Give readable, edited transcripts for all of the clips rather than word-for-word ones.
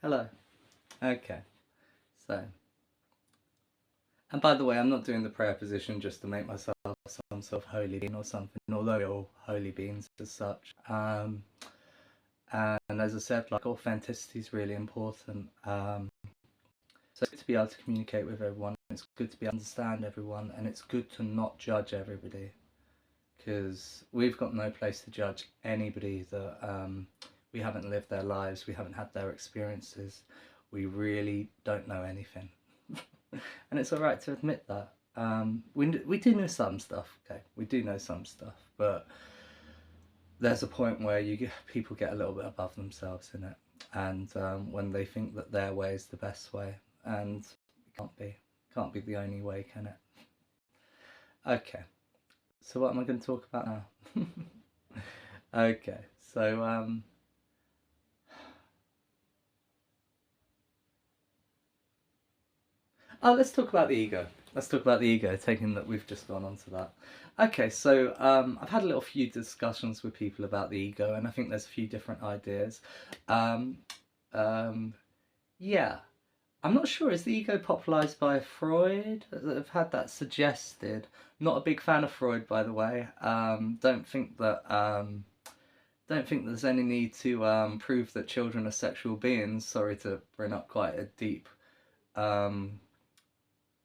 Hello. Okay. So, and by the way, I'm not doing the prayer position just to make myself some sort of holy being or something, although you're all holy beings as such. And as I said, like, authenticity is really important. So it's good to be able to communicate with everyone. It's good to be able to understand everyone, and it's good to not judge everybody, because we've got no place to judge anybody that we haven't lived their lives, we haven't had their experiences, we really don't know anything. And it's alright to admit that. We do know some stuff, okay, we do know some stuff, but there's a point where people get a little bit above themselves in it, and when they think that their way is the best way, and it can't be the only way, can it? Okay, so what am I going to talk about now? Okay, so let's talk about the ego. Let's talk about the ego, taking that we've just gone on to that. Okay, so I've had a few discussions with people about the ego, and I think there's a few different ideas. Yeah, I'm not sure, is the ego popularised by Freud? I've had that suggested. Not a big fan of Freud, by the way. Don't think there's any need to prove that children are sexual beings. Sorry to bring up quite a deep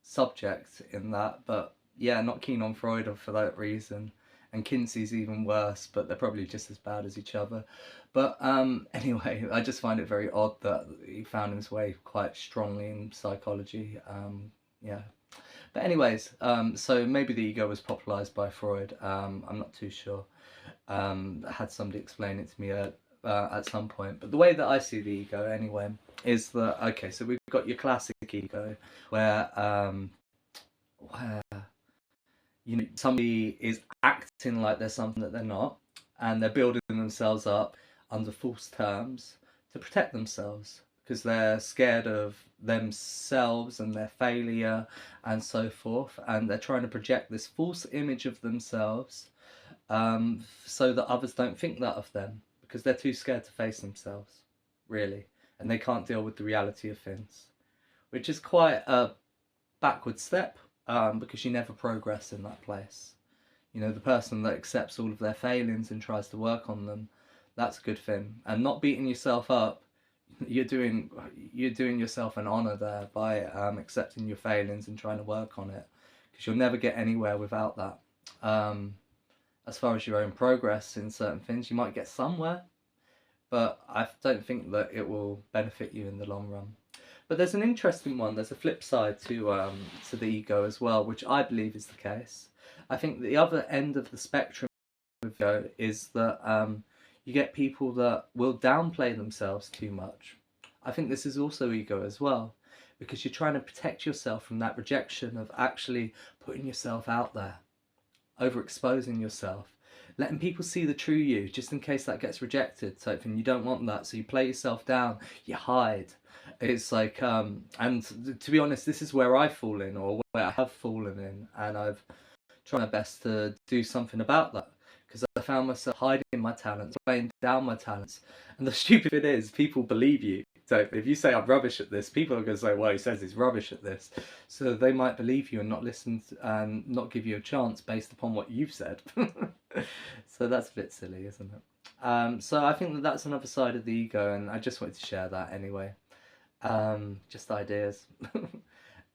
subject in that, but yeah, not keen on Freud for that reason. And Kinsey's even worse, but they're probably just as bad as each other. But anyway, I just find it very odd that he found his way quite strongly in psychology. Yeah. But anyways, so maybe the ego was popularised by Freud. I'm not too sure. I had somebody explain it to me at some point. But the way that I see the ego, anyway, is that, okay, so we've got your classic ego, where you know, somebody is acting like they're something that they're not, and they're building themselves up under false terms to protect themselves, because they're scared of themselves and their failure and so forth, and they're trying to project this false image of themselves so that others don't think that of them, because they're too scared to face themselves, really, and they can't deal with the reality of things, which is quite a backward step, because you never progress in that place. You know, the person that accepts all of their failings and tries to work on them, that's a good thing. And not beating yourself up, you're doing yourself an honour there by accepting your failings and trying to work on it, because you'll never get anywhere without that. As far as your own progress in certain things, you might get somewhere, but I don't think that it will benefit you in the long run. But there's an interesting one. There's a flip side to the ego as well, which I believe is the case. I think the other end of the spectrum of ego is that you get people that will downplay themselves too much. I think this is also ego as well, because you're trying to protect yourself from that rejection of actually putting yourself out there, overexposing yourself, letting people see the true you, just in case that gets rejected. So you don't want that, so you play yourself down, you hide. It's like, and to be honest, this is where I fall in, or where I have fallen in, and I've tried my best to do something about that, because I found myself hiding my talents, playing down my talents. And the stupid thing is, people believe you. So if you say I'm rubbish at this, people are going to say, well, he says he's rubbish at this. So they might believe you and not listen and not give you a chance based upon what you've said. So that's a bit silly, isn't it? So I think that that's another side of the ego, and I just wanted to share that anyway. Just ideas.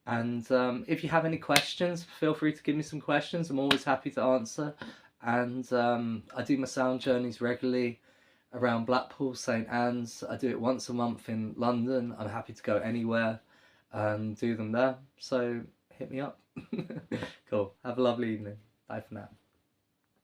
And if you have any questions, feel free to give me some questions. I'm always happy to answer. And I do my sound journeys regularly around Blackpool, St Anne's. I do it once a month in London. I'm happy to go anywhere and do them there. So hit me up. Cool. Have a lovely evening. Bye for now.